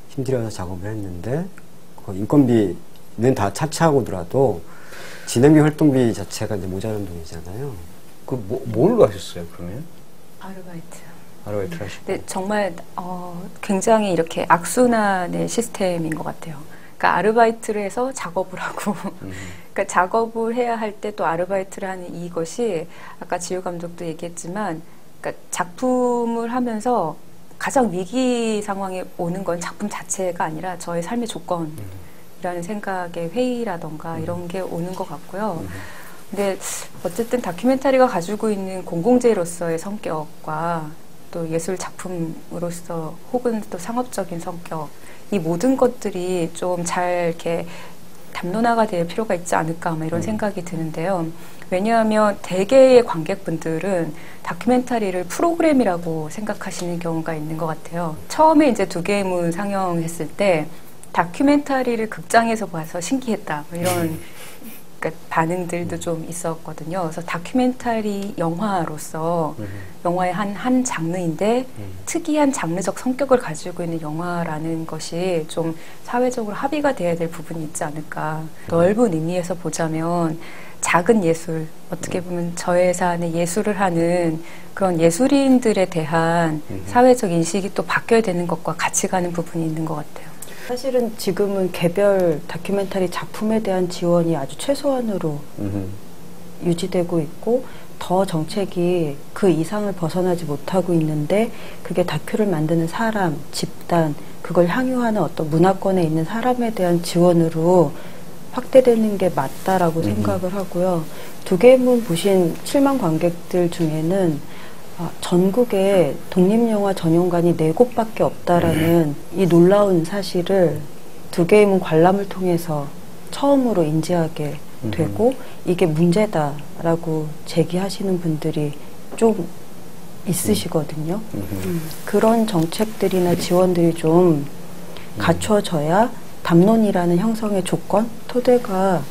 힘들여서 작업을 했는데 그 인건비는 다 차치하고더라도 진행비 활동비 자체가 이제 모자란 돈이잖아요. 뭘로 하셨어요, 그러면? 아르바이트를 하시고. 네, 정말 굉장히 이렇게 악순환의 시스템인 것 같아요. 그러니까 아르바이트를 해서 작업을 하고 그러니까 작업을 해야 할 때 또 아르바이트를 하는 이것이 아까 지우 감독도 얘기했지만 그러니까 작품을 하면서 가장 위기 상황에 오는 건 작품 자체가 아니라 저의 삶의 조건이 다큐라는 생각의 회의라던가 이런 게 오는 것 같고요. 근데 어쨌든 다큐멘터리가 가지고 있는 공공재로서의 성격과 또 예술 작품으로서 혹은 또 상업적인 성격, 이 모든 것들이 좀 잘 이렇게 담론화가 될 필요가 있지 않을까 뭐 이런 생각이 드는데요. 왜냐하면 대개의 관객분들은 다큐멘터리를 프로그램이라고 생각하시는 경우가 있는 것 같아요. 처음에 이제 두 개의 문 상영했을 때 다큐멘터리를 극장에서 봐서 신기했다 뭐 이런 그러니까 반응들도 좀 있었거든요. 그래서 다큐멘터리 영화로서 영화의 한 장르인데 특이한 장르적 성격을 가지고 있는 영화라는 것이 좀 사회적으로 합의가 돼야 될 부분이 있지 않을까. 넓은 의미에서 보자면 작은 예술, 어떻게 보면 저예산의 예술을 하는 그런 예술인들에 대한 사회적 인식이 또 바뀌어야 되는 것과 같이 가는 부분이 있는 것 같아요. 사실은 지금은 개별 다큐멘터리 작품에 대한 지원이 아주 최소한으로 유지되고 있고 더 정책이 그 이상을 벗어나지 못하고 있는데 그게 다큐를 만드는 사람, 집단, 그걸 향유하는 어떤 문화권에 있는 사람에 대한 지원으로 확대되는 게 맞다라고 생각을 하고요. 두 개의 문 보신 7만 관객들 중에는 전국에 독립영화 전용관이 4곳밖에 없다라는 이 놀라운 사실을 두 개의 문 관람을 통해서 처음으로 인지하게 되고 이게 문제다라고 제기하시는 분들이 좀 있으시거든요. 그런 정책들이나 지원들이 좀 갖춰져야 담론이라는 형성의 조건, 토대가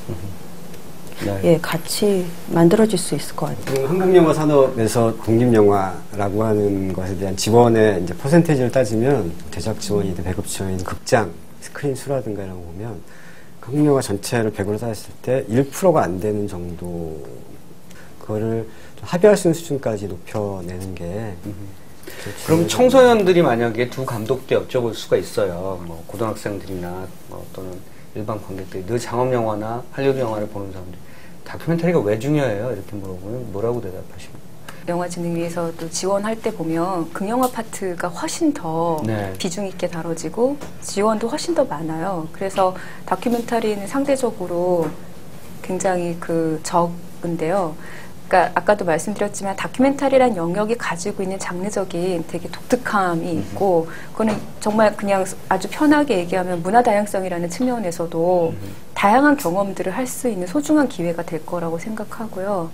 예, 같이 만들어질 수 있을 것 같아요. 한국영화 산업에서 독립영화라고 하는 것에 대한 지원의 이제 퍼센테이지를 따지면 제작 지원이든 배급 지원이든 극장, 스크린 수라든가 이런 거 보면 한국영화 전체를 100으로 따졌을 때 1%가 안 되는 정도 그거를 좀 합의할 수 있는 수준까지 높여내는 게 그럼 청소년들이 만약에 두 감독께 여쭤볼 수가 있어요. 뭐 고등학생들이나 뭐 또는 일반 관객들이 늘 장엄영화나 할리우드 영화를 보는 사람들이 다큐멘터리가 왜 중요해요? 이렇게 물어보면 뭐라고 대답하십니까? 영화진흥위에서도 지원할 때 보면 극영화 파트가 훨씬 더 네. 비중 있게 다뤄지고 지원도 훨씬 더 많아요. 그래서 다큐멘터리는 상대적으로 굉장히 적은데요. 그러니까 아까도 말씀드렸지만 다큐멘터리란 영역이 가지고 있는 장르적인 되게 독특함이 있고 그거는 정말 그냥 아주 편하게 얘기하면 문화 다양성이라는 측면에서도 다양한 경험들을 할 수 있는 소중한 기회가 될 거라고 생각하고요.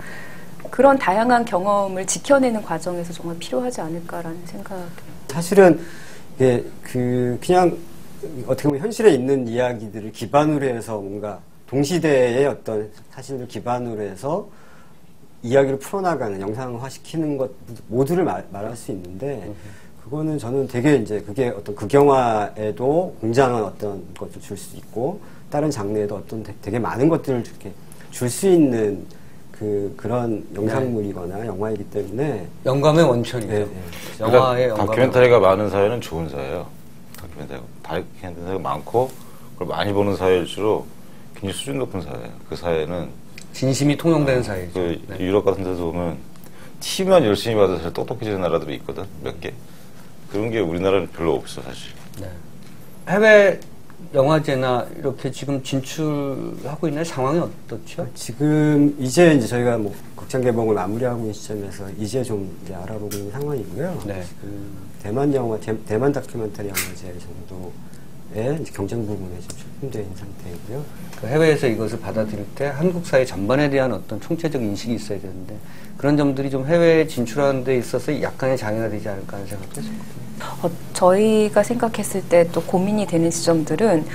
그런 다양한 경험을 지켜내는 과정에서 정말 필요하지 않을까라는 생각이 사실은 이게 그냥 어떻게 보면 현실에 있는 이야기들을 기반으로 해서 뭔가 동시대의 어떤 사실을 기반으로 해서 이야기를 풀어나가는 영상화시키는 것 모두를 말할 수 있는데 그거는 저는 되게 이제 그게 어떤 극영화에도 굉장한 어떤 것을 줄 수 있고 다른 장르에도 어떤 되게 많은 것들을 이렇게 줄 수 있는 그런 영상물이거나 영화이기 때문에 영감의 원천이죠. 네, 네. 영화의 그러니까 다큐멘터리가 많은 사회는 좋은 사회예요. 다큐멘터리가 많고 그걸 많이 보는 사회일수록 굉장히 수준 높은 사회예요. 그 사회는 진심이 통용되는 사회죠. 그 네. 유럽 같은 데서 보면 티만 열심히 받아서 똑똑해지는 나라들이 있거든. 몇 개. 그런 게 우리나라는 별로 없어 사실. 네. 해외 영화제나 이렇게 지금 진출하고 있는 상황이 어떻죠? 지금 이제 저희가 뭐 극장 개봉을 마무리하고 있는 시점에서 이제 좀 이제 알아보고 있는 상황이고요. 네. 대만 다큐멘터리 영화제 정도의 이제 경쟁 부분에 좀 출품되어 있는 상태이고요. 그 해외에서 이것을 받아들일 때 한국 사회 전반에 대한 어떤 총체적 인식이 있어야 되는데 그런 점들이 좀 해외에 진출하는 데 있어서 약간의 장애가 되지 않을까 하는 생각도 했었거든요. 저희가 생각했을 때 또 고민이 되는 지점들은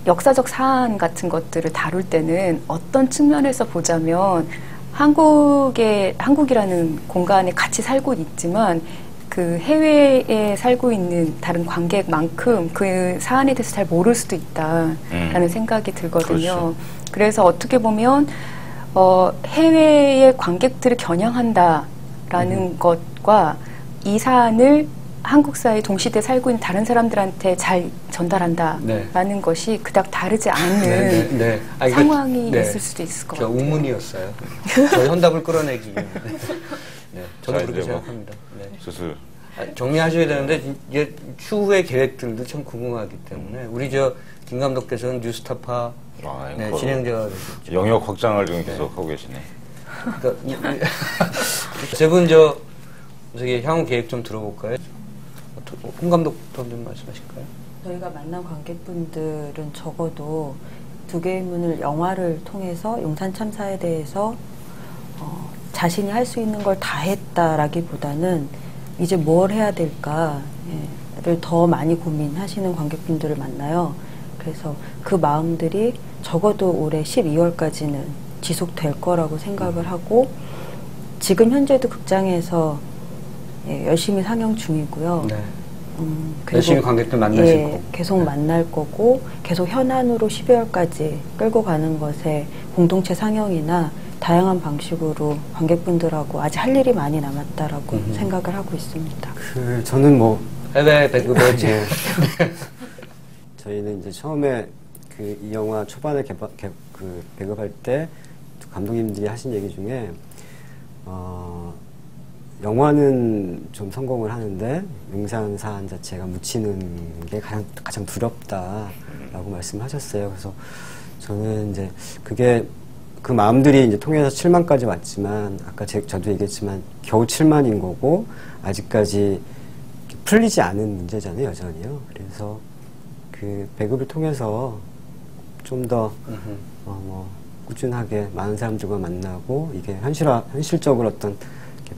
역사적 사안 같은 것들을 다룰 때는 어떤 측면에서 보자면 한국이라는 공간에 같이 살고 있지만 그 해외에 살고 있는 다른 관객만큼 그 사안에 대해서 잘 모를 수도 있다라는 생각이 들거든요. 그렇죠. 그래서 어떻게 보면 해외의 관객들을 겨냥한다라는 것과 이 사안을 한국 사회 동시대에 살고 있는 다른 사람들한테 잘 전달한다라는 것이 그닥 다르지 않은 상황이 있을 수도 있을 것 같아요. 우문이었어요. 저희 현답을 끌어내기 위해. 네, 저도 자, 그렇게 이제 뭐 생각합니다. 네. 슬슬 정리하셔야 되는데 이제 추후의 계획들도 참 궁금하기 때문에 우리 김 감독께서는 뉴스타파 네, 진행자가 되셨죠. 영역 확장을 지금 계속 하고 계시네. 그러니까 세 분 저기 향후 계획 좀 들어볼까요? 홍 감독도 좀 말씀하실까요? 저희가 만난 관객분들은 적어도 두 개의 문을 영화를 통해서 용산 참사에 대해서 자신이 할 수 있는 걸 다 했다라기보다는 이제 뭘 해야 될까를 더 많이 고민하시는 관객분들을 만나요. 그래서 그 마음들이 적어도 올해 12월까지는 지속될 거라고 생각을 하고 지금 현재도 극장에서 열심히 상영 중이고요. 네. 그리고 열심히 관객들 만나실 거고. 계속 만날 거고 계속 현안으로 12월까지 끌고 가는 것에 공동체 상영이나 다양한 방식으로 관객분들하고 아직 할 일이 많이 남았다라고 생각을 하고 있습니다. 저는 뭐 해외 배급을 네. 저희는 이제 처음에 이 영화 초반에 배급할 때 감독님들이 하신 얘기 중에 영화는 좀 성공을 하는데 용산 사안 자체가 묻히는 게 가장 두렵다라고 말씀하셨어요. 그래서 저는 이제 그 마음들이 이제 통해서 7만까지 왔지만 아까 저도 얘기했지만 겨우 7만인 거고 아직까지 풀리지 않은 문제잖아요, 여전히요. 그래서 그 배급을 통해서 좀 더 꾸준하게 많은 사람들과 만나고 이게 현실적으로 어떤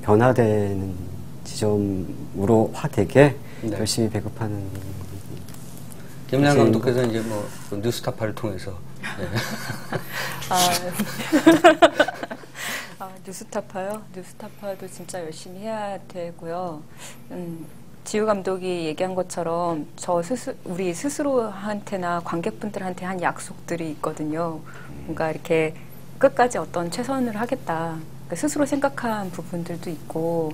변화되는 지점으로 화되게 네. 열심히 배급하는. 김양 감독께서 이제 뉴스타파를 통해서. 네. 뉴스타파요? 뉴스타파도 진짜 열심히 해야 되고요. 지우 감독이 얘기한 것처럼 우리 스스로한테나 관객분들한테 한 약속들이 있거든요. 뭔가 이렇게 끝까지 어떤 최선을 하겠다. 그러니까 스스로 생각한 부분들도 있고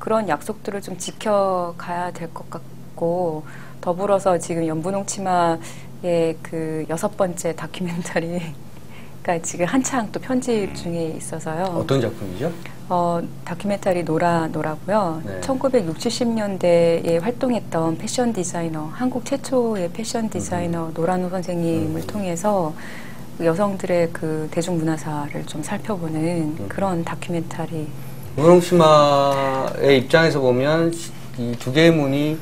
그런 약속들을 좀 지켜가야 될 것 같고 더불어서 지금 연분홍 치마의 그 6번째 다큐멘터리가 지금 한창 또 편집 중에 있어서요. 어떤 작품이죠? 다큐멘터리 노라고요. 네. 1960, 70년대에 활동했던 패션 디자이너, 한국 최초의 패션 디자이너 노란호 선생님을 통해서 여성들의 그 대중문화사를 좀 살펴보는 그런 다큐멘터리. 문홍 씨마의 입장에서 보면 이 두 개의 문이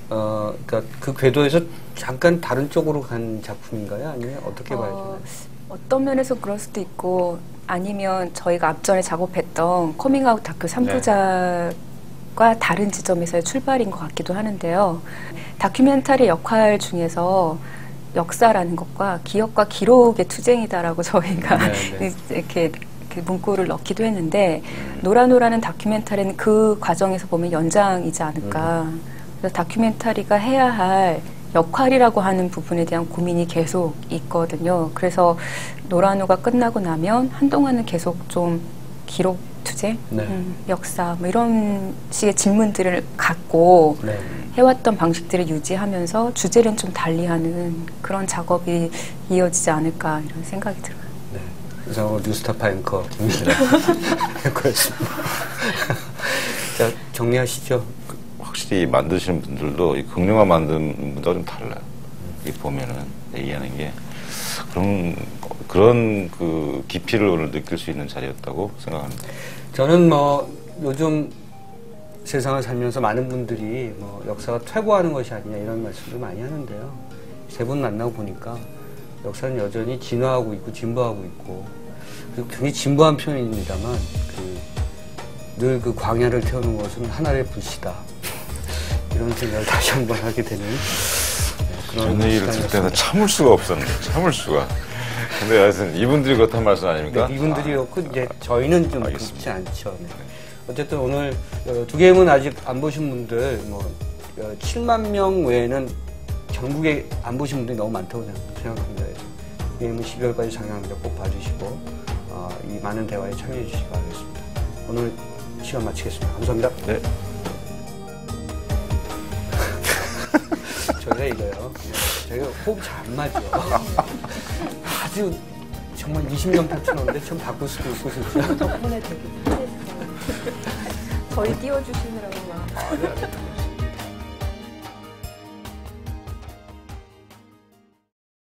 그러니까 그 궤도에서 잠깐 다른 쪽으로 간 작품인가요? 아니면 어떻게 봐야 되나요? 어떤 면에서 그럴 수도 있고 아니면 저희가 앞전에 작업했던 커밍아웃 다큐 3부작과 다른 지점에서의 출발인 것 같기도 하는데요. 다큐멘터리 역할 중에서 역사라는 것과 기억과 기록의 투쟁이다라고 저희가 이렇게 문구를 넣기도 했는데 노라노라는 다큐멘터리는 그 과정에서 보면 연장이지 않을까. 그래서 다큐멘터리가 해야 할 역할이라고 하는 부분에 대한 고민이 계속 있거든요. 그래서 노라노가 끝나고 나면 한동안은 계속 좀 기록 투쟁, 역사 뭐 이런 식의 질문들을 갖고 해왔던 방식들을 유지하면서 주제를 좀 달리하는 그런 작업이 이어지지 않을까 이런 생각이 들어요. 네. 그래서 뉴스타파 앵커 김민아 앵커였습니다. 자, 정리하시죠. 확실히 만드시는 분들도 이 극영화 만드는 분들과 좀 달라요. 이게 보면은 얘기하는 게 그런 그 깊이를 오늘 느낄 수 있는 자리였다고 생각합니다. 저는 요즘 세상을 살면서 많은 분들이 역사가 퇴보하는 것이 아니냐 이런 말씀도 많이 하는데요. 세 분 만나고 보니까 역사는 여전히 진화하고 있고 진보하고 있고 그리고 굉장히 진보한 표현입니다만 늘 그 광야를 태우는 것은 하늘의 불씨다. 이런 생각을 다시 한번 하게 되는 그런 저는 얘기를 들을 때는 참을 수가 없었네. 참을 수가. 근데 하여튼 이분들이 그렇단 말씀 아닙니까? 네, 이분들이었고 이제 저희는 좀 그렇지 않죠. 네. 어쨌든 오늘 두 게임은 아직 안 보신 분들 7만 명 외에는 전국에 안 보신 분들이 너무 많다고 생각합니다. 두 게임은 12월까지 상영합니다. 꼭 봐주시고 이 많은 대화에 참여해 주시기 바라겠습니다. 오늘 시간 마치겠습니다. 감사합니다. 네. 저희가 이거요. 저희가 호흡이 잘 안 맞죠. 아주 정말 20년 탔쳤는데 좀 바꿀 수도 있고 진짜. 덕분에 되게 편했어요. 저희 띄워주시느라고 막.